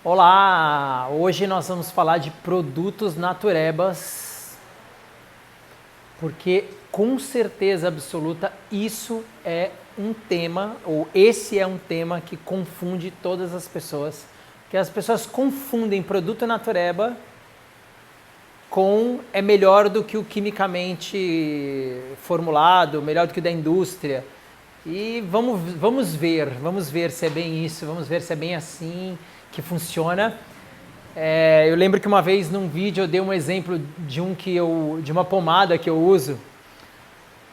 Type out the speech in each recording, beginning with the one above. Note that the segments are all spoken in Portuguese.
Olá! Hoje nós vamos falar de produtos naturebas, porque com certeza absoluta isso é um tema, ou esse é um tema que confunde todas as pessoas, que as pessoas confundem produto natureba com é melhor do que o quimicamente formulado, melhor do que o da indústria. E vamos ver se é bem isso, vamos ver se é bem assim que funciona. Eu lembro que uma vez num vídeo eu dei um exemplo de uma pomada que eu uso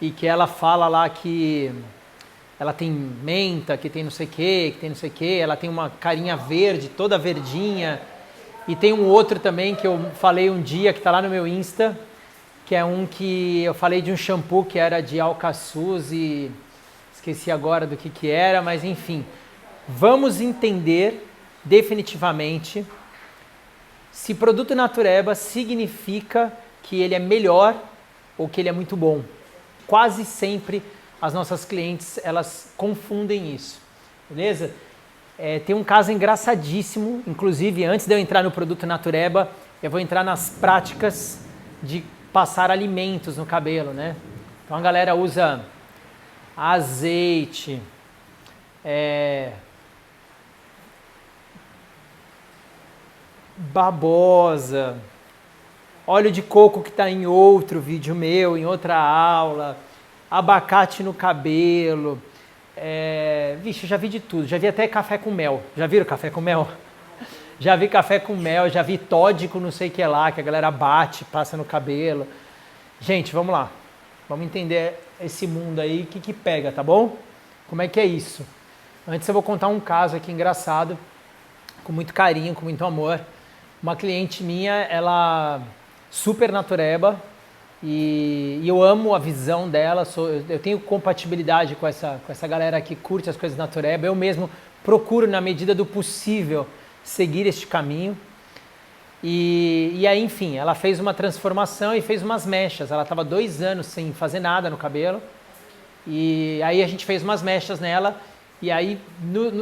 e que ela fala lá que ela tem menta, que tem não sei o que, ela tem uma carinha verde, toda verdinha. E tem um outro também que eu falei um dia, que está lá no meu Insta, que é um que eu falei de um shampoo que era de alcaçuz e esqueci agora do que era, mas enfim. Vamos entender definitivamente se produto natureba significa que ele é melhor ou que ele é muito bom. Quase sempre as nossas clientes, elas confundem isso, beleza? Tem um caso engraçadíssimo, inclusive antes de eu entrar no produto natureba, eu vou entrar nas práticas de passar alimentos no cabelo, né? Então a galera usa azeite, babosa, óleo de coco que está em outro vídeo meu, em outra aula, abacate no cabelo, vixe, eu já vi de tudo, já vi até café com mel, já viram café com mel? Já vi café com mel, já vi tódico não sei o que lá, que a galera bate, passa no cabelo. Gente, vamos lá, vamos entender esse mundo aí, o que pega, tá bom? Como é que é isso? Antes eu vou contar um caso aqui engraçado, com muito carinho, com muito amor. Uma cliente minha, ela super natureba e eu amo a visão dela, eu tenho compatibilidade com essa galera que curte as coisas natureba, eu mesmo procuro na medida do possível seguir este caminho. E aí, enfim, ela fez uma transformação e fez umas mechas, ela estava 2 anos sem fazer nada no cabelo e aí a gente fez umas mechas nela e aí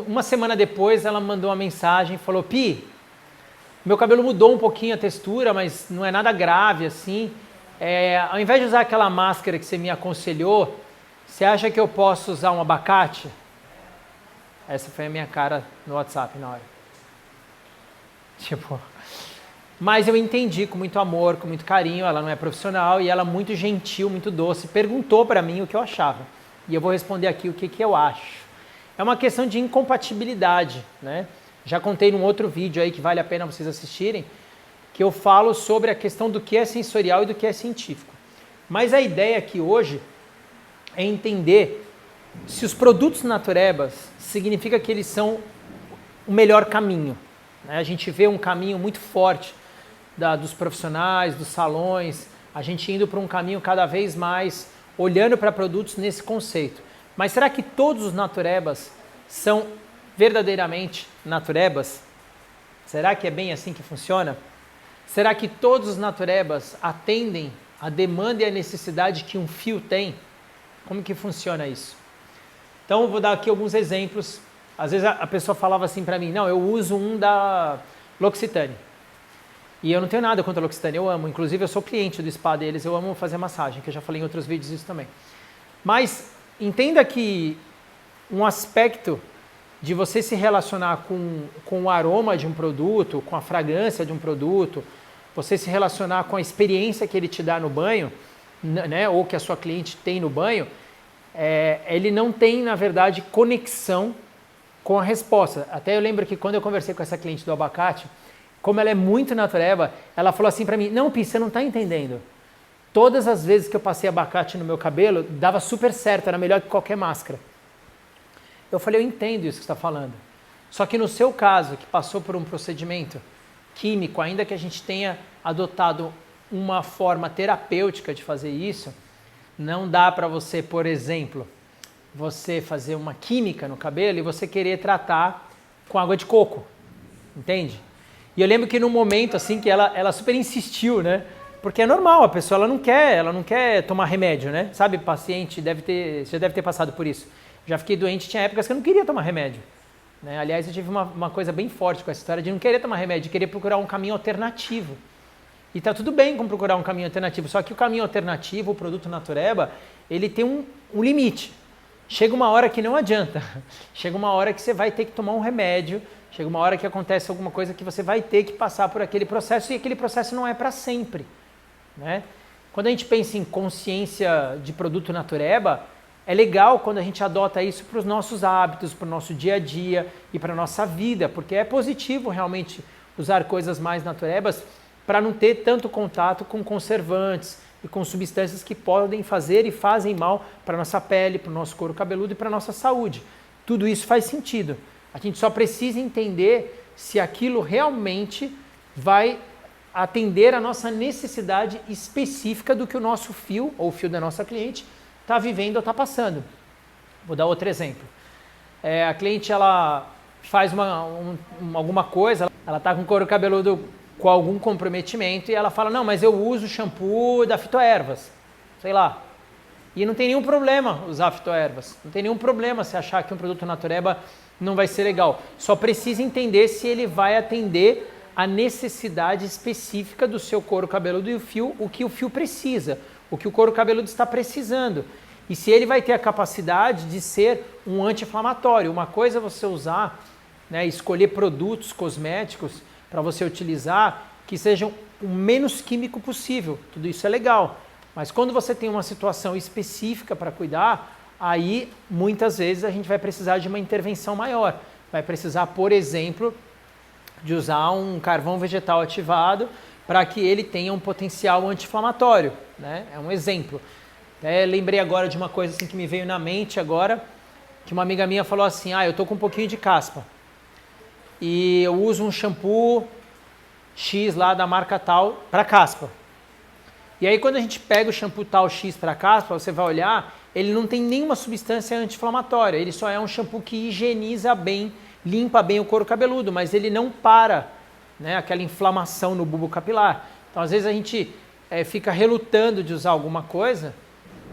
uma semana depois ela mandou uma mensagem e falou: Pi, meu cabelo mudou um pouquinho a textura, mas não é nada grave assim. Ao invés de usar aquela máscara que você me aconselhou, você acha que eu posso usar um abacate? Essa foi a minha cara no WhatsApp na hora. Tipo, mas eu entendi com muito amor, com muito carinho, ela não é profissional e ela muito gentil, muito doce, perguntou para mim o que eu achava. E eu vou responder aqui o que eu acho. É uma questão de incompatibilidade, né? Já contei num outro vídeo aí que vale a pena vocês assistirem, que eu falo sobre a questão do que é sensorial e do que é científico. Mas a ideia aqui hoje é entender se os produtos naturebas significa que eles são o melhor caminho, né? A gente vê um caminho muito forte dos profissionais, dos salões, a gente indo para um caminho cada vez mais olhando para produtos nesse conceito. Mas será que todos os naturebas são verdadeiramente naturebas? Será que é bem assim que funciona? Será que todos os naturebas atendem a demanda e a necessidade que um fio tem? Como que funciona isso? Então eu vou dar aqui alguns exemplos. Às vezes a pessoa falava assim para mim: não, eu uso um da L'Occitane. E eu não tenho nada contra a L'Occitane, eu amo. Inclusive eu sou cliente do spa deles, eu amo fazer massagem, que eu já falei em outros vídeos isso também. Mas entenda que um aspecto de você se relacionar com o aroma de um produto, com a fragrância de um produto, você se relacionar com a experiência que ele te dá no banho, né, ou que a sua cliente tem no banho, ele não tem, na verdade, conexão com a resposta. Até eu lembro que quando eu conversei com essa cliente do abacate, como ela é muito natureba, ela falou assim para mim: não, Pi, você não está entendendo. Todas as vezes que eu passei abacate no meu cabelo, dava super certo, era melhor que qualquer máscara. Eu falei: eu entendo isso que você está falando. Só que no seu caso, que passou por um procedimento químico, ainda que a gente tenha adotado uma forma terapêutica de fazer isso, não dá para você, por exemplo, você fazer uma química no cabelo e você querer tratar com água de coco, entende? E eu lembro que num momento assim que ela super insistiu, né? Porque é normal, a pessoa ela não quer tomar remédio, né? Sabe, paciente você já deve ter passado por isso. Já fiquei doente, tinha épocas que eu não queria tomar remédio. né? Aliás, eu tive uma coisa bem forte com essa história de não querer tomar remédio, de querer procurar um caminho alternativo. E tá tudo bem com procurar um caminho alternativo, só que o caminho alternativo, o produto Natureba, ele tem um limite. Chega uma hora que não adianta, chega uma hora que você vai ter que tomar um remédio, chega uma hora que acontece alguma coisa que você vai ter que passar por aquele processo e aquele processo não é para sempre, né? Quando a gente pensa em consciência de produto Natureba, é legal quando a gente adota isso para os nossos hábitos, para o nosso dia a dia e para a nossa vida, porque é positivo realmente usar coisas mais naturebas para não ter tanto contato com conservantes e com substâncias que podem fazer e fazem mal para a nossa pele, para o nosso couro cabeludo e para a nossa saúde. Tudo isso faz sentido. A gente só precisa entender se aquilo realmente vai atender a nossa necessidade específica do que o nosso fio, ou o fio da nossa cliente, está vivendo ou está passando. Vou dar outro exemplo. A cliente ela faz alguma coisa, ela está com couro cabeludo com algum comprometimento e ela fala, não, mas eu uso shampoo da Fitoervas, sei lá. E não tem nenhum problema usar Fitoervas, não tem nenhum problema se achar que um produto Natureba não vai ser legal. Só precisa entender se ele vai atender a necessidade específica do seu couro cabeludo e o fio, o que o fio precisa, o que o couro cabeludo está precisando. E se ele vai ter a capacidade de ser um anti-inflamatório. Uma coisa é você usar, né, escolher produtos cosméticos para você utilizar que sejam o menos químico possível. Tudo isso é legal. Mas quando você tem uma situação específica para cuidar, aí muitas vezes a gente vai precisar de uma intervenção maior. Vai precisar, por exemplo, de usar um carvão vegetal ativado para que ele tenha um potencial anti-inflamatório, né? É um exemplo. Lembrei agora de uma coisa assim que me veio na mente agora, que uma amiga minha falou assim, eu tô com um pouquinho de caspa e eu uso um shampoo X lá da marca tal para caspa. E aí quando a gente pega o shampoo tal X para caspa, você vai olhar, ele não tem nenhuma substância anti-inflamatória, ele só é um shampoo que higieniza bem, limpa bem o couro cabeludo, mas ele não para, né, aquela inflamação no bulbo capilar. Então às vezes a gente fica relutando de usar alguma coisa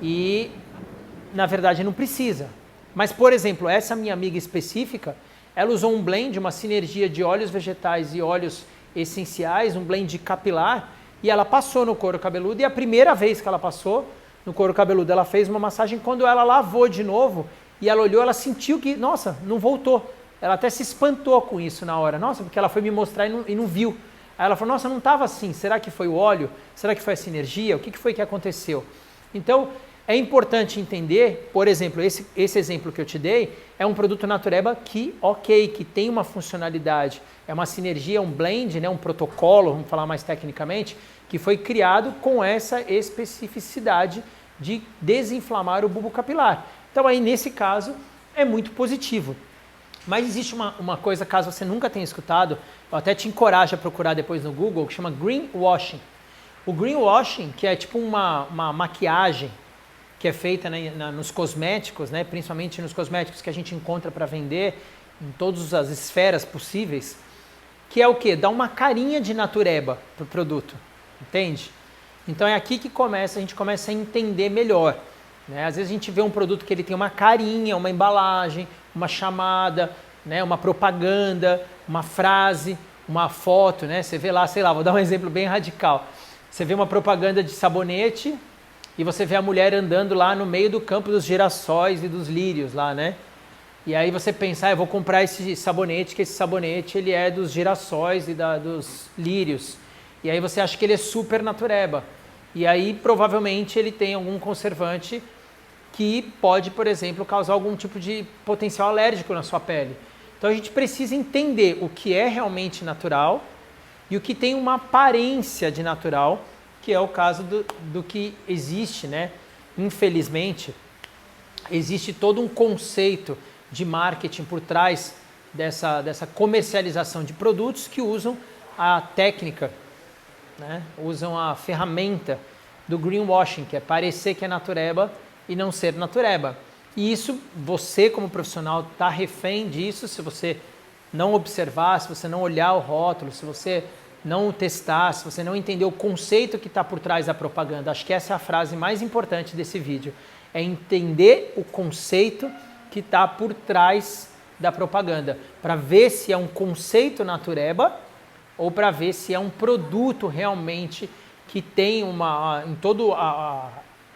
e na verdade não precisa. Mas por exemplo, essa minha amiga específica, ela usou um blend, uma sinergia de óleos vegetais e óleos essenciais, um blend capilar, e ela passou no couro cabeludo, e a primeira vez que ela passou no couro cabeludo, ela fez uma massagem, quando ela lavou de novo, e ela olhou, ela sentiu que, nossa, não voltou. Ela até se espantou com isso na hora, nossa, porque ela foi me mostrar e não viu. Aí ela falou, nossa, não estava assim, será que foi o óleo? Será que foi a sinergia? O que foi que aconteceu? Então, é importante entender, por exemplo, esse exemplo que eu te dei é um produto Natureba que tem uma funcionalidade, é uma sinergia, um blend, né, um protocolo, vamos falar mais tecnicamente, que foi criado com essa especificidade de desinflamar o bulbo capilar. Então aí nesse caso é muito positivo. Mas existe uma coisa, caso você nunca tenha escutado, eu até te encorajo a procurar depois no Google, que chama greenwashing. O greenwashing, que é tipo uma maquiagem que é feita, né, nos cosméticos, né, principalmente nos cosméticos que a gente encontra para vender em todas as esferas possíveis, que é o quê? Dá uma carinha de Natureba para o produto, entende? Então é aqui que a gente começa a entender melhor, né? Às vezes a gente vê um produto que ele tem uma carinha, uma embalagem, uma chamada, né, uma propaganda, uma frase, uma foto, né? Você vê lá, sei lá, vou dar um exemplo bem radical. Você vê uma propaganda de sabonete e você vê a mulher andando lá no meio do campo dos girassóis e dos lírios lá, né? E aí você pensa, eu vou comprar esse sabonete, que esse sabonete ele é dos girassóis e dos lírios. E aí você acha que ele é super Natureba. E aí provavelmente ele tem algum conservante que pode, por exemplo, causar algum tipo de potencial alérgico na sua pele. Então a gente precisa entender o que é realmente natural e o que tem uma aparência de natural, que é o caso do que existe, né? Infelizmente, existe todo um conceito de marketing por trás dessa comercialização de produtos que usam a técnica, né? Usam a ferramenta do greenwashing, que é parecer que é Natureba e não ser Natureba. E isso, você como profissional está refém disso, se você não observar, se você não olhar o rótulo, se você não testar, se você não entender o conceito que está por trás da propaganda. Acho que essa é a frase mais importante desse vídeo. É entender o conceito que está por trás da propaganda, para ver se é um conceito natureba ou para ver se é um produto realmente que tem em todo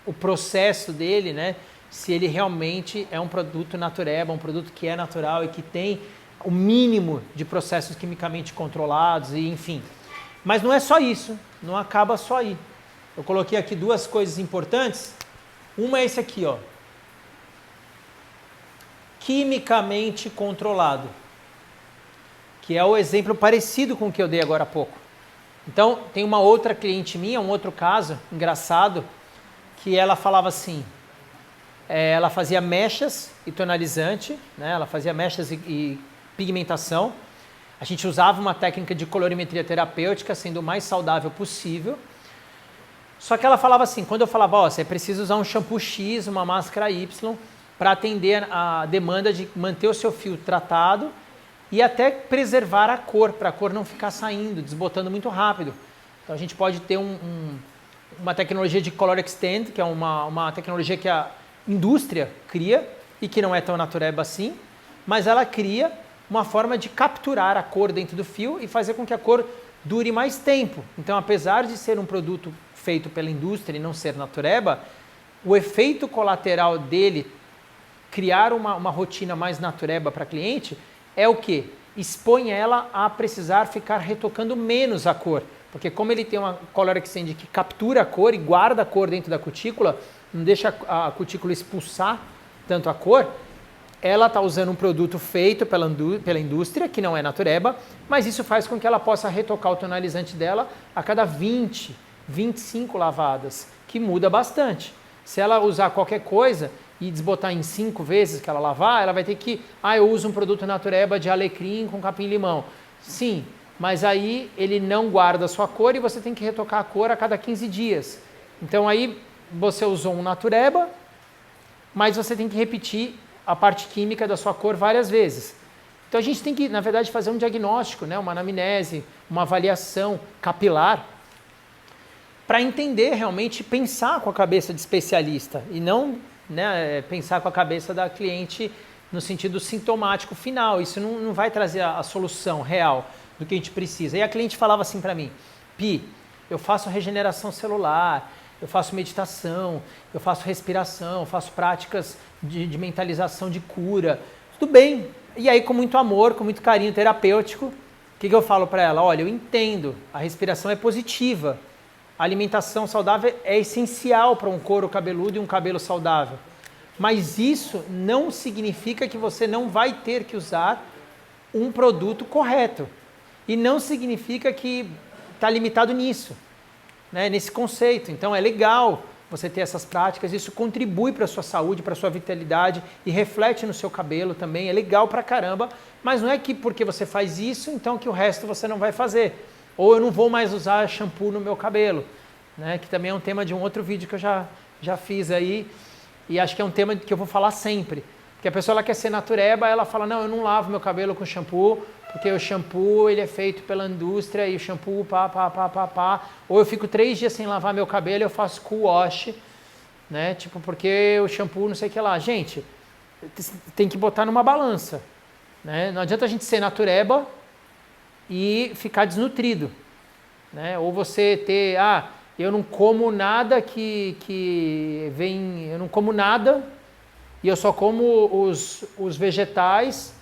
o processo dele, né? Se ele realmente é um produto natureba, um produto que é natural e que tem o mínimo de processos quimicamente controlados e enfim. Mas não é só isso, não acaba só aí. Eu coloquei aqui duas coisas importantes. Uma é esse aqui, ó. Quimicamente controlado, que é o exemplo parecido com o que eu dei agora há pouco. Então, tem uma outra cliente minha, um outro caso engraçado, que ela falava assim, ela fazia mechas e tonalizante, né? Ela fazia mechas e pigmentação. A gente usava uma técnica de colorimetria terapêutica, sendo o mais saudável possível. Só que ela falava assim, quando eu falava, ó, você precisa usar um shampoo X, uma máscara Y, para atender a demanda de manter o seu fio tratado e até preservar a cor, para a cor não ficar saindo, desbotando muito rápido. Então a gente pode ter uma tecnologia de Color Extend, que é uma tecnologia que a indústria cria e que não é tão natureba assim, mas ela cria uma forma de capturar a cor dentro do fio e fazer com que a cor dure mais tempo. Então, apesar de ser um produto feito pela indústria e não ser natureba, o efeito colateral dele criar uma rotina mais natureba para a cliente é o quê? Expõe ela a precisar ficar retocando menos a cor. Porque como ele tem uma Color Extend que captura a cor e guarda a cor dentro da cutícula, não deixa a cutícula expulsar tanto a cor, ela está usando um produto feito pela indústria, que não é natureba, mas isso faz com que ela possa retocar o tonalizante dela a cada 20, 25 lavadas, que muda bastante. Se ela usar qualquer coisa e desbotar em 5 vezes que ela lavar, ela vai ter que, eu uso um produto natureba de alecrim com capim-limão. Sim, mas aí ele não guarda a sua cor e você tem que retocar a cor a cada 15 dias. Então aí você usou um natureba, mas você tem que repetir a parte química da sua cor várias vezes. Então a gente tem que, na verdade, fazer um diagnóstico, né? Uma anamnese, uma avaliação capilar, para entender realmente, pensar com a cabeça de especialista e não, né, pensar com a cabeça da cliente no sentido sintomático final. Isso não vai trazer a solução real do que a gente precisa. E a cliente falava assim para mim, Pi, eu faço regeneração celular, eu faço meditação, eu faço respiração, eu faço práticas de mentalização de cura, tudo bem. E aí com muito amor, com muito carinho terapêutico, o que eu falo para ela? Olha, eu entendo, a respiração é positiva, a alimentação saudável é essencial para um couro cabeludo e um cabelo saudável. Mas isso não significa que você não vai ter que usar um produto correto. E não significa que está limitado nisso, né, nesse conceito. Então é legal você ter essas práticas, isso contribui para a sua saúde, para a sua vitalidade e reflete no seu cabelo também, é legal pra caramba, mas não é que porque você faz isso, então que o resto você não vai fazer. Ou eu não vou mais usar shampoo no meu cabelo, né, que também é um tema de um outro vídeo que eu já fiz aí, e acho que é um tema que eu vou falar sempre. Porque a pessoa ela quer ser natureba, ela fala, não, eu não lavo meu cabelo com shampoo, porque o shampoo ele é feito pela indústria e o shampoo pá. Ou eu fico 3 dias sem lavar meu cabelo e eu faço cool wash, né? Tipo, porque o shampoo não sei o que lá. Gente, tem que botar numa balança, né? Não adianta a gente ser natureba e ficar desnutrido, né? Ou você ter, eu não como nada que vem, eu não como nada e eu só como os vegetais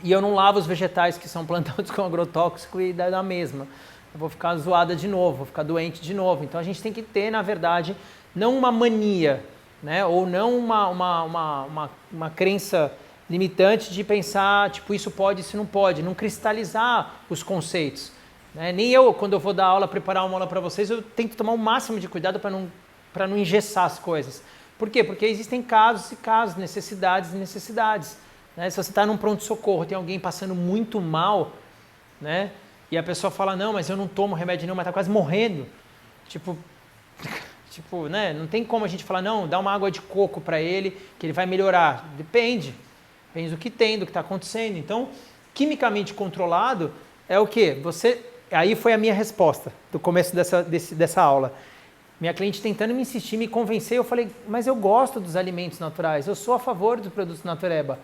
e eu não lavo os vegetais que são plantados com agrotóxico e dá na mesma. Eu vou ficar zoada de novo, vou ficar doente de novo. Então a gente tem que ter, na verdade, não uma mania, né? Ou não uma crença limitante de pensar, tipo, isso pode, isso não pode. Não cristalizar os conceitos, né? Nem eu, quando eu vou dar aula, preparar uma aula para vocês, eu tento tomar o máximo de cuidado para não engessar as coisas. Por quê? Porque existem casos e casos, necessidades e necessidades. Né? Se você está num pronto-socorro, tem alguém passando muito mal, né? E a pessoa fala, não, mas eu não tomo remédio não, mas está quase morrendo. Tipo, né? Não tem como a gente falar, não, dá uma água de coco para ele, que ele vai melhorar. Depende do que tem, do que está acontecendo. Então, quimicamente controlado é o quê? Aí foi a minha resposta do começo dessa aula. Minha cliente tentando me insistir, me convencer, eu falei, mas eu gosto dos alimentos naturais, eu sou a favor dos produtos natureba.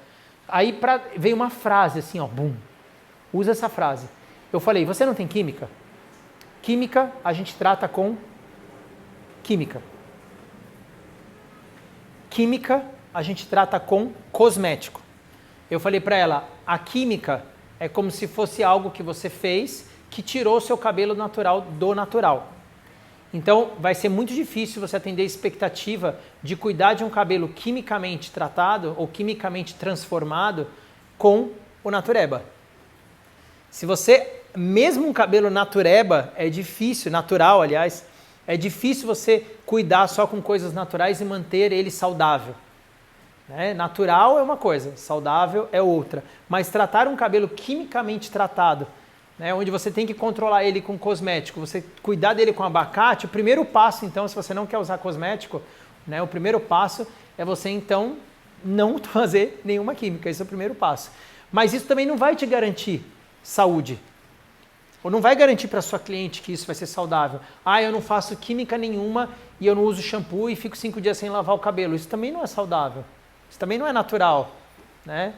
Aí veio uma frase assim, ó, bum, usa essa frase. Eu falei, você não tem química? Química a gente trata com química. Química a gente trata com cosmético. Eu falei para ela, a química é como se fosse algo que você fez que tirou seu cabelo natural do natural. Então vai ser muito difícil você atender a expectativa de cuidar de um cabelo quimicamente tratado ou quimicamente transformado com o natureba. Se você, mesmo um cabelo natureba, é difícil, natural aliás, é difícil você cuidar só com coisas naturais e manter ele saudável. Né? Natural é uma coisa, saudável é outra. Mas tratar um cabelo quimicamente tratado, né, onde você tem que controlar ele com cosmético, você cuidar dele com abacate, o primeiro passo, então, se você não quer usar cosmético, né, o primeiro passo é você, então, não fazer nenhuma química. Esse é o primeiro passo. Mas isso também não vai te garantir saúde. Ou não vai garantir para sua cliente que isso vai ser saudável. Ah, eu não faço química nenhuma e eu não uso shampoo e fico 5 dias sem lavar o cabelo. Isso também não é saudável. Isso também não é natural. Né?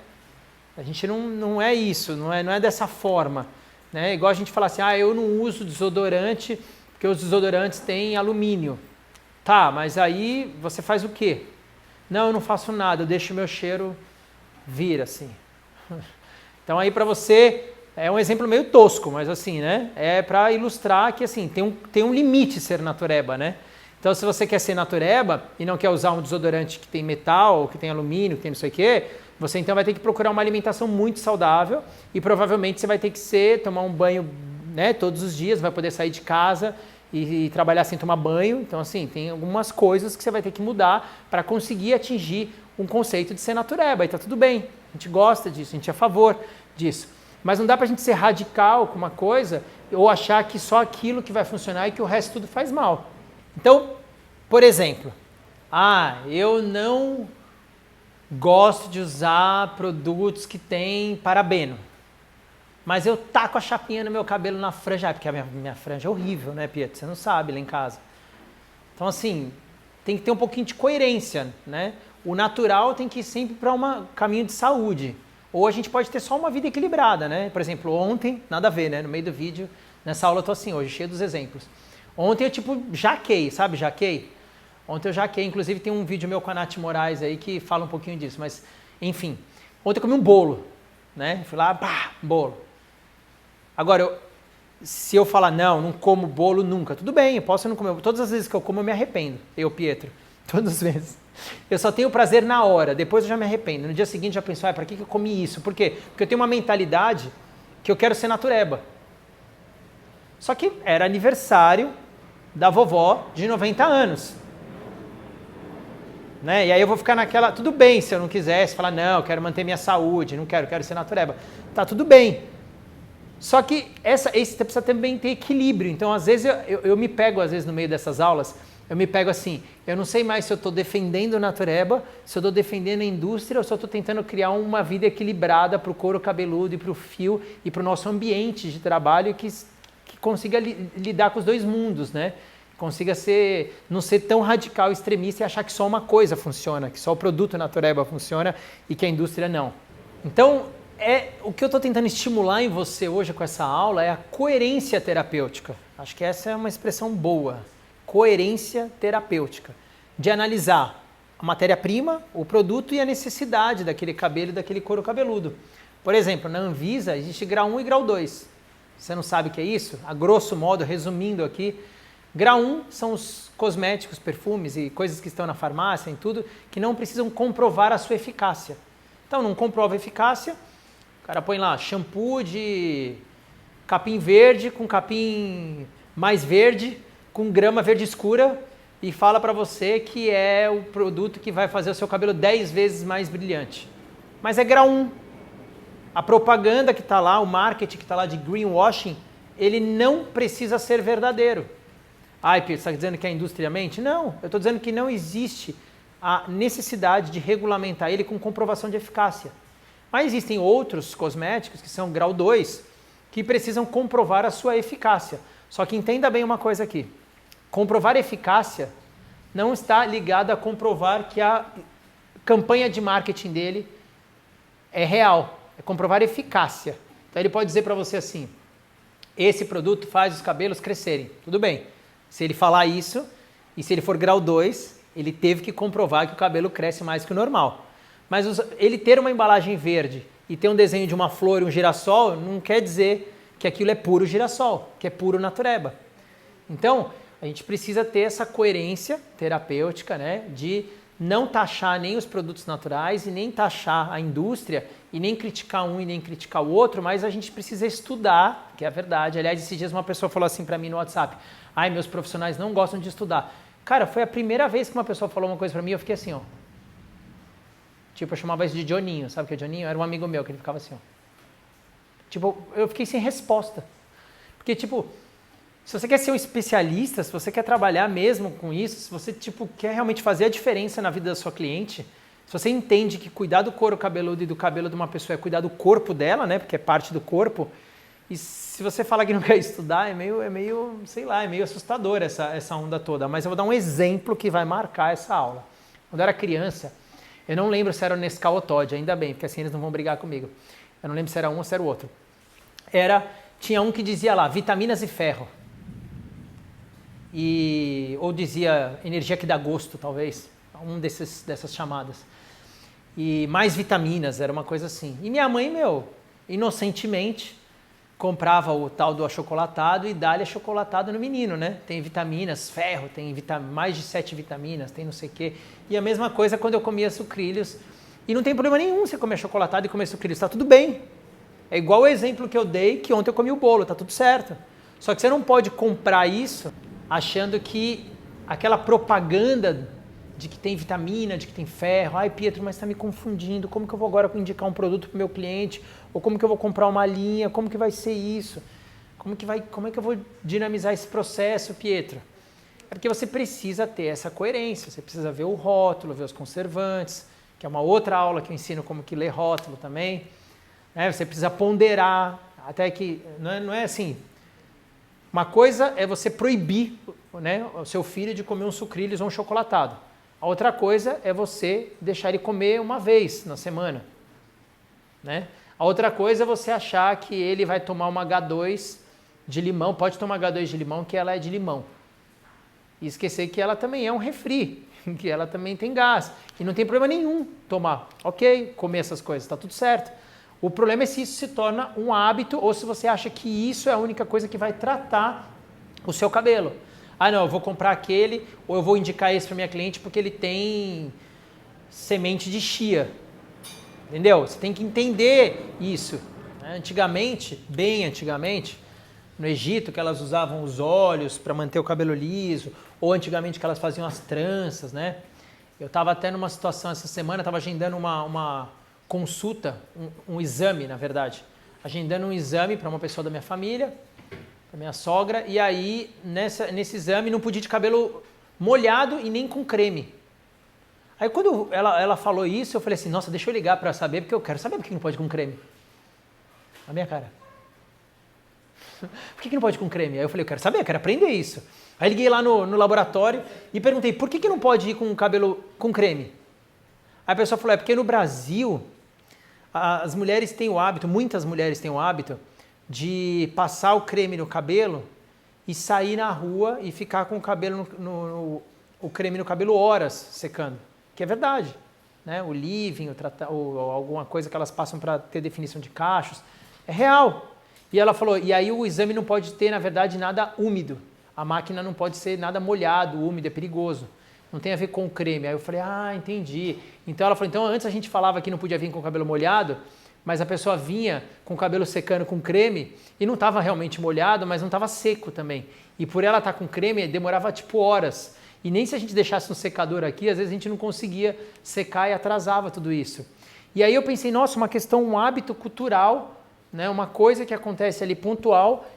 A gente não é isso, não é dessa forma. Né? Igual a gente fala assim, eu não uso desodorante porque os desodorantes têm alumínio. Tá, mas aí você faz o quê? Não, eu não faço nada, eu deixo o meu cheiro vir assim. Então aí para você, é um exemplo meio tosco, mas assim, né? É para ilustrar que assim, tem um limite ser natureba, né? Então se você quer ser natureba e não quer usar um desodorante que tem metal, que tem alumínio, que tem não sei o quê, você então vai ter que procurar uma alimentação muito saudável e provavelmente você vai ter que tomar um banho, né, todos os dias, vai poder sair de casa e trabalhar sem tomar banho. Então assim, tem algumas coisas que você vai ter que mudar para conseguir atingir um conceito de ser natureba e tá tudo bem. A gente gosta disso, a gente é a favor disso. Mas não dá pra gente ser radical com uma coisa ou achar que só aquilo que vai funcionar e que o resto tudo faz mal. Então, por exemplo, eu não gosto de usar produtos que têm parabeno, mas eu taco a chapinha no meu cabelo na franja, porque a minha franja é horrível, né, Pietro? Você não sabe lá em casa. Então, assim, tem que ter um pouquinho de coerência, né? O natural tem que ir sempre para um caminho de saúde. Ou a gente pode ter só uma vida equilibrada, né? Por exemplo, ontem, nada a ver, né? No meio do vídeo, nessa aula eu tô assim hoje, cheio dos exemplos. Ontem eu jaquei, sabe jaquei? Ontem eu jaquei, inclusive tem um vídeo meu com a Nath Moraes aí que fala um pouquinho disso, mas enfim. Ontem eu comi um bolo, né? Fui lá, bolo. Agora, se eu falar, não como bolo nunca, tudo bem, eu posso não comer. Todas as vezes que eu como eu me arrependo, Pietro, todas as vezes. Eu só tenho prazer na hora, depois eu já me arrependo. No dia seguinte já penso, para que eu comi isso? Por quê? Porque eu tenho uma mentalidade que eu quero ser natureba. Só que era aniversário da vovó de 90 anos. Né? E aí eu vou ficar naquela, tudo bem se eu não quisesse, falar, não, eu quero manter minha saúde, não quero ser natureba. Tá, tudo bem. Só que esse precisa também ter equilíbrio. Então, às vezes, eu me pego, às vezes, no meio dessas aulas, eu me pego assim, eu não sei mais se eu estou defendendo o natureba, se eu estou defendendo a indústria ou se eu estou tentando criar uma vida equilibrada para o couro cabeludo e para o fio e para o nosso ambiente de trabalho que consiga lidar com os dois mundos, né? Consiga não ser tão radical, extremista e achar que só uma coisa funciona, que só o produto natureba funciona e que a indústria não. Então, o que eu estou tentando estimular em você hoje com essa aula é a coerência terapêutica. Acho que essa é uma expressão boa. Coerência terapêutica. De analisar a matéria-prima, o produto e a necessidade daquele cabelo e daquele couro cabeludo. Por exemplo, na Anvisa existe grau 1 e grau 2. Você não sabe o que é isso? A grosso modo, resumindo aqui, grau 1 são os cosméticos, perfumes e coisas que estão na farmácia e tudo, que não precisam comprovar a sua eficácia. Então, não comprova a eficácia, o cara põe lá shampoo de capim verde com capim mais verde, com grama verde escura e fala para você que é o produto que vai fazer o seu cabelo 10 vezes mais brilhante. Mas é grau 1. A propaganda que está lá, o marketing que está lá de greenwashing, ele não precisa ser verdadeiro. Pedro, você está dizendo que é indústria mente? Não, eu estou dizendo que não existe a necessidade de regulamentar ele com comprovação de eficácia. Mas existem outros cosméticos que são grau 2, que precisam comprovar a sua eficácia. Só que entenda bem uma coisa aqui. Comprovar eficácia não está ligado a comprovar que a campanha de marketing dele é real, é comprovar eficácia. Então ele pode dizer para você assim, esse produto faz os cabelos crescerem. Tudo bem. Se ele falar isso, e se ele for grau 2, ele teve que comprovar que o cabelo cresce mais que o normal. Mas ele ter uma embalagem verde e ter um desenho de uma flor e um girassol, não quer dizer que aquilo é puro girassol, que é puro natureba. Então, a gente precisa ter essa coerência terapêutica, né, de não taxar nem os produtos naturais e nem taxar a indústria e nem criticar um e nem criticar o outro, mas a gente precisa estudar, que é a verdade. Aliás, esses dias uma pessoa falou assim para mim no WhatsApp, ai, meus profissionais não gostam de estudar. Cara, foi a primeira vez que uma pessoa falou uma coisa para mim, eu fiquei assim, ó. Tipo, eu chamava isso de Johninho, sabe o que é Johninho? Era um amigo meu que ele ficava assim, ó. Tipo, eu fiquei sem resposta. Porque, tipo, se você quer ser um especialista, se você quer trabalhar mesmo com isso, se você, tipo, quer realmente fazer a diferença na vida da sua cliente, se você entende que cuidar do couro cabeludo e do cabelo de uma pessoa é cuidar do corpo dela, né, porque é parte do corpo, e se você fala que não quer estudar, é meio, sei lá, é meio assustador essa onda toda. Mas eu vou dar um exemplo que vai marcar essa aula. Quando eu era criança, eu não lembro se era o Nescau ou Toddy, ainda bem, porque assim eles não vão brigar comigo. Eu não lembro se era um ou se era o outro. Tinha um que dizia lá, vitaminas e ferro. Ou dizia energia que dá gosto, talvez. Dessas chamadas. E mais vitaminas, era uma coisa assim. E minha mãe, inocentemente, comprava o tal do achocolatado e dá-lhe achocolatado no menino, né? Tem vitaminas, ferro, tem mais de 7 vitaminas, tem não sei o quê. E a mesma coisa quando eu comia sucrilhos. E não tem problema nenhum você comer achocolatado e comer sucrilhos, tá tudo bem. É igual o exemplo que eu dei, que ontem eu comi o bolo, tá tudo certo. Só que você não pode comprar isso achando que aquela propaganda de que tem vitamina, de que tem ferro, ai Pietro, mas está me confundindo, como que eu vou agora indicar um produto para o meu cliente, ou como que eu vou comprar uma linha, como que vai ser isso, como é que eu vou dinamizar esse processo, Pietro? É porque você precisa ter essa coerência, você precisa ver o rótulo, ver os conservantes, que é uma outra aula que eu ensino como que ler rótulo também, né? Você precisa ponderar, até que não é assim. Uma coisa é você proibir, né, o seu filho de comer um sucrilhos ou um chocolatado. A outra coisa é você deixar ele comer uma vez na semana, né? A outra coisa é você achar que ele vai tomar uma H2 de limão, pode tomar H2 de limão, que ela é de limão. E esquecer que ela também é um refri, que ela também tem gás. E não tem problema nenhum tomar, ok, comer essas coisas, está tudo certo. O problema é se isso se torna um hábito ou se você acha que isso é a única coisa que vai tratar o seu cabelo. Ah, não, eu vou comprar aquele ou eu vou indicar esse para minha cliente porque ele tem semente de chia. Entendeu? Você tem que entender isso. Antigamente, bem antigamente, no Egito, que elas usavam os óleos para manter o cabelo liso, ou antigamente que elas faziam as tranças, né? Eu estava até numa situação essa semana, estava agendando uma consulta, um exame, na verdade. Agendando um exame para uma pessoa da minha família, para minha sogra, e aí nesse exame não podia de cabelo molhado e nem com creme. Aí quando ela falou isso, eu falei assim, nossa, deixa eu ligar para saber, porque eu quero saber por que não pode com creme. Na minha cara. Por que não pode com creme? Aí eu falei, eu quero saber, eu quero aprender isso. Aí liguei lá no laboratório e perguntei, por que não pode ir com o cabelo com creme? Aí a pessoa falou, é porque no Brasil, as mulheres têm o hábito, muitas mulheres têm o hábito, de passar o creme no cabelo e sair na rua e ficar com o cabelo o creme no cabelo horas secando. Que é verdade, né? O leave-in, ou alguma coisa que elas passam para ter definição de cachos, é real. E ela falou, e aí o exame não pode ter, na verdade, nada úmido. A máquina não pode ser nada molhado, úmido, é perigoso. Não tem a ver com o creme. Aí eu falei, entendi. Então ela falou, então antes a gente falava que não podia vir com o cabelo molhado, mas a pessoa vinha com o cabelo secando com creme e não estava realmente molhado, mas não estava seco também. E por ela estar com creme, demorava tipo horas. E nem se a gente deixasse no secador aqui, às vezes a gente não conseguia secar e atrasava tudo isso. E aí eu pensei, nossa, uma questão, um hábito cultural, né, uma coisa que acontece ali pontual,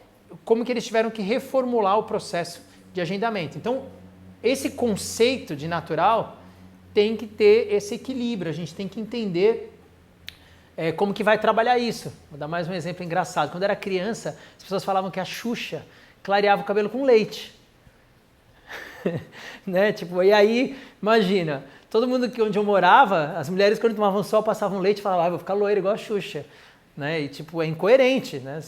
como que eles tiveram que reformular o processo de agendamento. Então, esse conceito de natural tem que ter esse equilíbrio, a gente tem que entender como que vai trabalhar isso. Vou dar mais um exemplo engraçado. Quando eu era criança, as pessoas falavam que a Xuxa clareava o cabelo com leite. Né? Tipo, e aí, imagina, Todo mundo que onde eu morava, as mulheres quando tomavam sol passavam leite e falavam, vou ficar loira igual a Xuxa. Né? E tipo, é incoerente, né?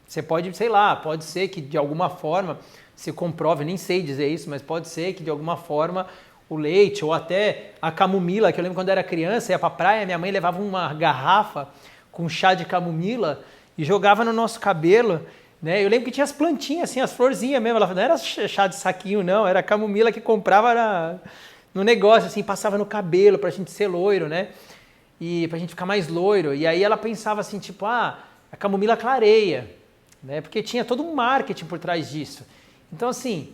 Você pode, sei lá, pode ser que de alguma forma se comprove, nem sei dizer isso, mas pode ser que de alguma forma o leite ou até a camomila, que eu lembro quando eu era criança, ia pra praia, minha mãe levava uma garrafa com chá de camomila e jogava no nosso cabelo, né? Eu lembro que tinha as plantinhas, assim, as florzinhas mesmo, ela não era chá de saquinho não, era a camomila que comprava no negócio, assim, passava no cabelo pra gente ser loiro, né? E pra gente ficar mais loiro. E aí ela pensava assim, tipo, a camomila clareia, né? Porque tinha todo um marketing por trás disso. Então, assim,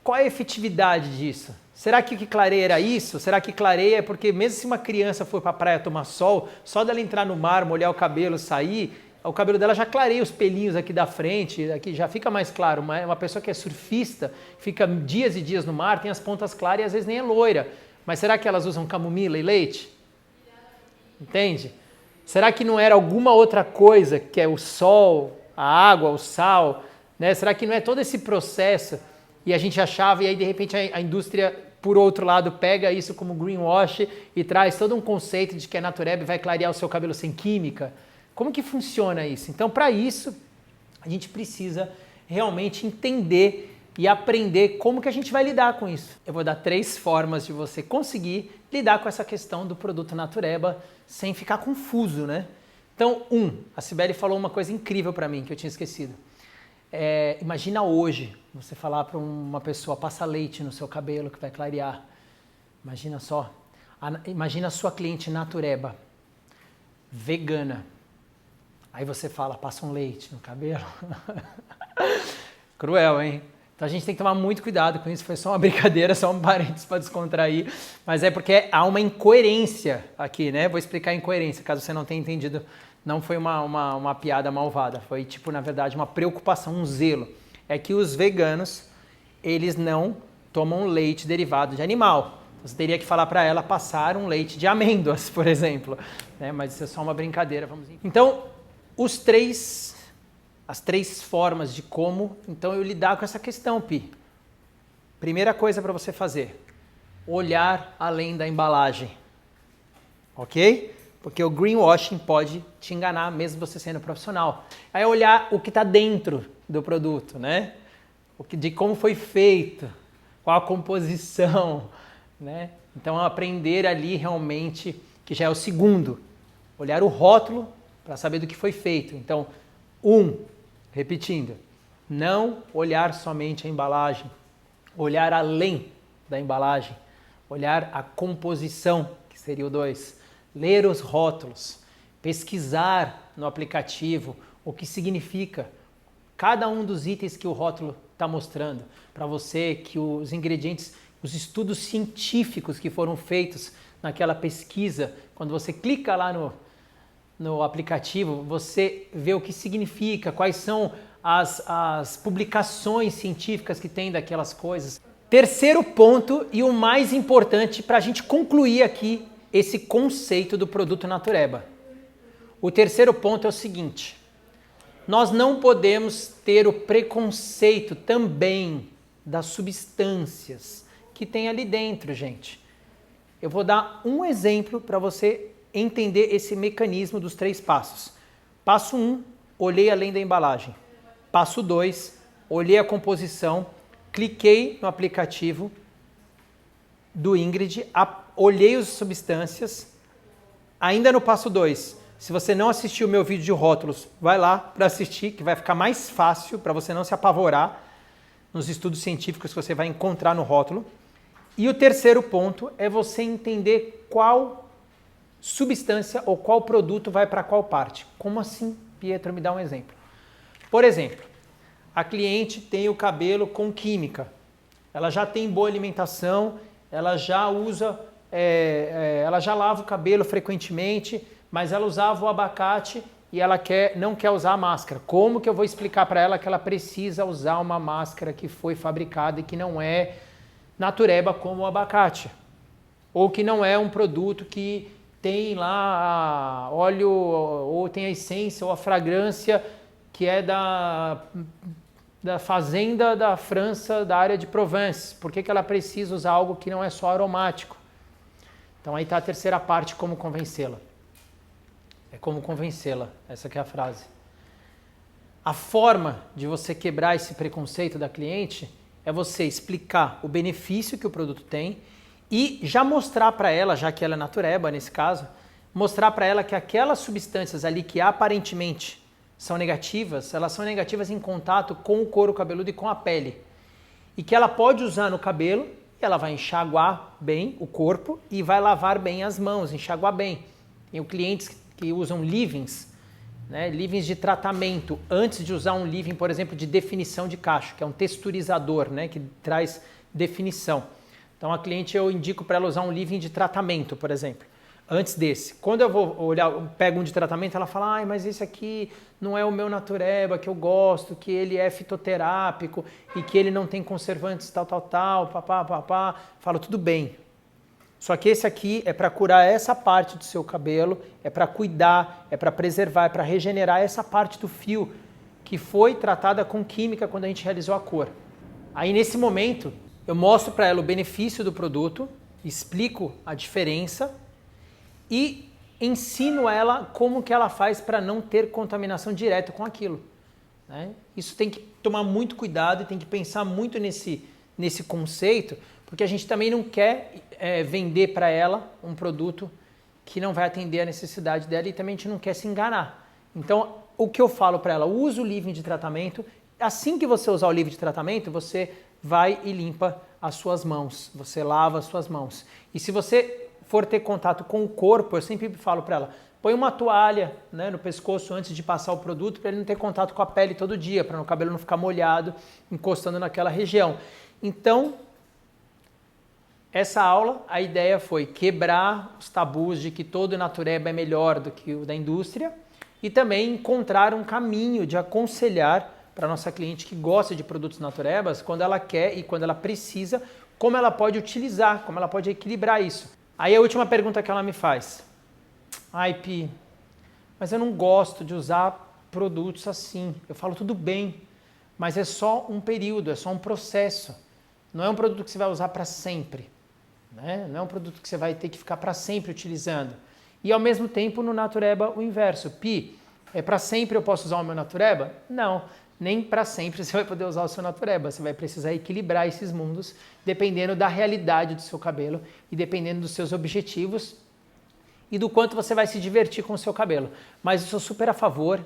qual é a efetividade disso? Será que o que clareia era isso? Será que clareia é porque mesmo se uma criança for para a praia tomar sol, só dela entrar no mar, molhar o cabelo, sair, o cabelo dela já clareia os pelinhos aqui da frente, aqui já fica mais claro. Uma pessoa que é surfista, fica dias e dias no mar, tem as pontas claras e às vezes nem é loira. Mas será que elas usam camomila e leite? Entende? Será que não era alguma outra coisa, que é o sol, a água, o sal, né? Será que não é todo esse processo e a gente achava, e aí de repente a indústria, por outro lado, pega isso como greenwash e traz todo um conceito de que a Natureb vai clarear o seu cabelo sem química? Como que funciona isso? Então, para isso, a gente precisa realmente entender e aprender como que a gente vai lidar com isso. Eu vou dar 3 formas de você conseguir lidar com essa questão do produto Natureba sem ficar confuso, né? Então, a Cibele falou uma coisa incrível para mim que eu tinha esquecido. Imagina hoje você falar para uma pessoa, passa leite no seu cabelo que vai clarear. Imagina só. Imagina a sua cliente Natureba, vegana. Aí você fala, passa um leite no cabelo. Cruel, hein? Então a gente tem que tomar muito cuidado com isso. Foi só uma brincadeira, só um parênteses para descontrair. Mas é porque há uma incoerência aqui, né? Vou explicar a incoerência, caso você não tenha entendido. Não foi uma piada malvada, foi tipo, na verdade, uma preocupação, um zelo. É que os veganos, eles não tomam leite derivado de animal. Você teria que falar para ela passar um leite de amêndoas, por exemplo. Né? Mas isso é só uma brincadeira. Então, as 3 formas de como então eu lidar com essa questão, Pi. Primeira coisa para você fazer, olhar além da embalagem. Ok? Porque o greenwashing pode te enganar, mesmo você sendo profissional. Aí olhar o que está dentro do produto, né? De como foi feito, qual a composição, né? Então aprender ali realmente, que já é o segundo, olhar o rótulo para saber do que foi feito. Então, repetindo, não olhar somente a embalagem, olhar além da embalagem, olhar a composição, que seria o 2. Ler os rótulos, pesquisar no aplicativo o que significa cada um dos itens que o rótulo está mostrando para você, que os ingredientes, os estudos científicos que foram feitos naquela pesquisa, quando você clica lá no aplicativo, você vê o que significa, quais são as publicações científicas que tem daquelas coisas. Terceiro ponto e o mais importante para a gente concluir aqui esse conceito do produto Natureba. O terceiro ponto é o seguinte: nós não podemos ter o preconceito também das substâncias que tem ali dentro, gente. Eu vou dar um exemplo para você entender esse mecanismo dos 3 passos. Passo 1, olhei além da embalagem. Passo 2, olhei a composição, cliquei no aplicativo do Ingrid, olhei as substâncias. Ainda no passo 2, se você não assistiu o meu vídeo de rótulos, vai lá para assistir, que vai ficar mais fácil para você não se apavorar nos estudos científicos que você vai encontrar no rótulo. E o terceiro ponto é você entender qual substância ou qual produto vai para qual parte. Como assim, Pietro? Me dá um exemplo. Por exemplo, a cliente tem o cabelo com química. Ela já tem boa alimentação, ela já usa, ela já lava o cabelo frequentemente, mas ela usava o abacate e ela não quer usar a máscara. Como que eu vou explicar para ela que ela precisa usar uma máscara que foi fabricada e que não é natureba como o abacate? Ou que não é um produto que tem lá óleo, ou tem a essência ou a fragrância que é da fazenda da França, da área de Provence. Por que ela precisa usar algo que não é só aromático? Então aí está a terceira parte, como convencê-la. É como convencê-la, essa que é a frase. A forma de você quebrar esse preconceito da cliente é você explicar o benefício que o produto tem e já mostrar para ela, já que ela é natureba nesse caso, mostrar para ela que aquelas substâncias ali que aparentemente são negativas, elas são negativas em contato com o couro cabeludo e com a pele. E que ela pode usar no cabelo, e ela vai enxaguar bem o corpo e vai lavar bem as mãos, enxaguar bem. Tem clientes que usam leave-ins, né, leave-ins de tratamento, antes de usar um leave-in, por exemplo, de definição de cacho, que é um texturizador, né, que traz definição. Então a cliente, eu indico para ela usar um leave-in de tratamento, por exemplo, antes desse. Quando eu vou olhar, eu pego um de tratamento, ela fala, ai, mas esse aqui não é o meu natureba, que eu gosto, que ele é fitoterápico e que ele não tem conservantes tal, papá. Falo, tudo bem. Só que esse aqui é para curar essa parte do seu cabelo, é para cuidar, é para preservar, é para regenerar essa parte do fio que foi tratada com química quando a gente realizou a cor. Aí nesse momento eu mostro para ela o benefício do produto, explico a diferença e ensino ela como que ela faz para não ter contaminação direta com aquilo, né? Isso tem que tomar muito cuidado e tem que pensar muito nesse conceito, porque a gente também não quer vender para ela um produto que não vai atender a necessidade dela e também a gente não quer se enganar. Então, o que eu falo para ela, usa o leave-in de tratamento, assim que você usar o leave-in de tratamento, você vai e limpa as suas mãos, você lava as suas mãos. E se você for ter contato com o corpo, eu sempre falo para ela, põe uma toalha, né, no pescoço antes de passar o produto para ele não ter contato com a pele todo dia, para o cabelo não ficar molhado, encostando naquela região. Então, essa aula, a ideia foi quebrar os tabus de que todo natureba é melhor do que o da indústria e também encontrar um caminho de aconselhar para a nossa cliente que gosta de produtos naturebas, quando ela quer e quando ela precisa, como ela pode utilizar, como ela pode equilibrar isso. Aí a última pergunta que ela me faz. Ai, Pi, mas eu não gosto de usar produtos assim. Eu falo, tudo bem, mas é só um período, é só um processo. Não é um produto que você vai usar para sempre, né? Não é um produto que você vai ter que ficar para sempre utilizando. E ao mesmo tempo no natureba o inverso. Pi, para sempre eu posso usar o meu natureba? Não, nem para sempre você vai poder usar o seu natureba. Você vai precisar equilibrar esses mundos dependendo da realidade do seu cabelo e dependendo dos seus objetivos e do quanto você vai se divertir com o seu cabelo. Mas eu sou super a favor,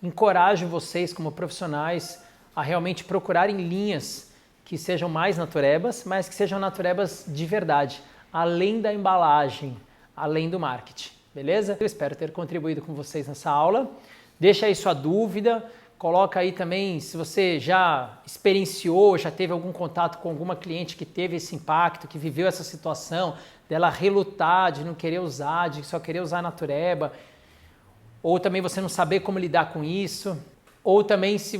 encorajo vocês como profissionais a realmente procurarem linhas que sejam mais naturebas, mas que sejam naturebas de verdade, além da embalagem, além do marketing, beleza? Eu espero ter contribuído com vocês nessa aula. Deixa aí sua dúvida, coloca aí também se você já experienciou, já teve algum contato com alguma cliente que teve esse impacto, que viveu essa situação, dela relutar, de não querer usar, de só querer usar natureba, ou também você não saber como lidar com isso, ou também se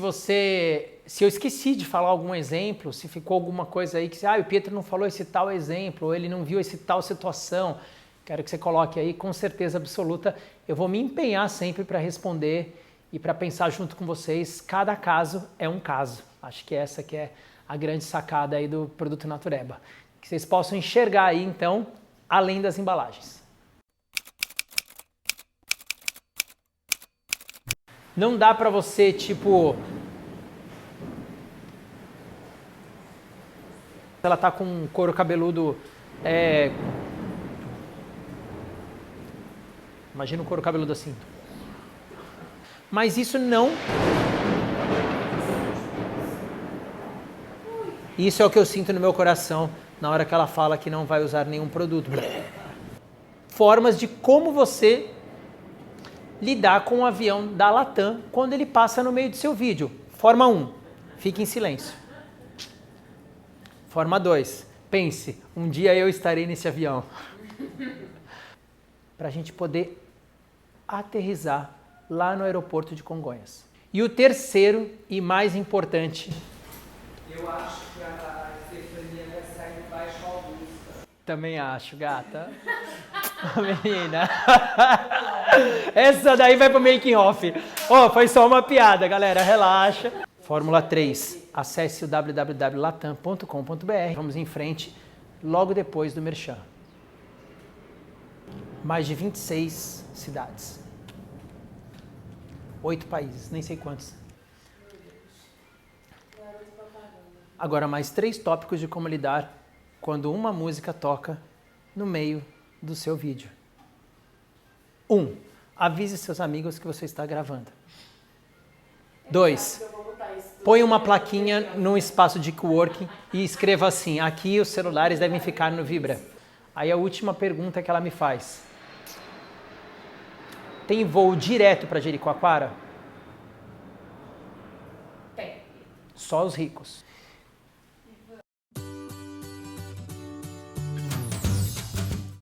eu esqueci de falar algum exemplo, se ficou alguma coisa aí que o Pietro não falou esse tal exemplo, ou ele não viu esse tal situação, quero que você coloque aí, com certeza absoluta, eu vou me empenhar sempre para responder e para pensar junto com vocês, cada caso é um caso. Acho que essa que é a grande sacada aí do produto Natureba, que vocês possam enxergar aí então, além das embalagens. Não dá para você, tipo, ela tá com um couro cabeludo, imagina um couro cabeludo assim. Mas isso é o que eu sinto no meu coração na hora que ela fala que não vai usar nenhum produto. Formas de como você lidar com o avião da Latam quando ele passa no meio do seu vídeo. Forma 1, fique em silêncio. Forma 2, pense, um dia eu estarei nesse avião. Para a gente poder aterrissar lá no aeroporto de Congonhas. E o terceiro e mais importante... Eu acho que a Stefania vai sair do Baixo Augusta. Também acho, gata. Menina. Essa daí vai pro making off. Foi só uma piada, galera, relaxa. Fórmula 3. acesse o www.latam.com.br. Vamos em frente logo depois do Merchan. Mais de 26 cidades. 8 países, nem sei quantos. Agora, mais 3 tópicos de como lidar quando uma música toca no meio do seu vídeo. 1. Avise seus amigos que você está gravando. 2. Põe uma plaquinha num espaço de coworking e escreva assim: aqui os celulares devem ficar no Vibra. Aí a última pergunta que ela me faz: tem voo direto para Jericoacoara? Tem. Só os ricos.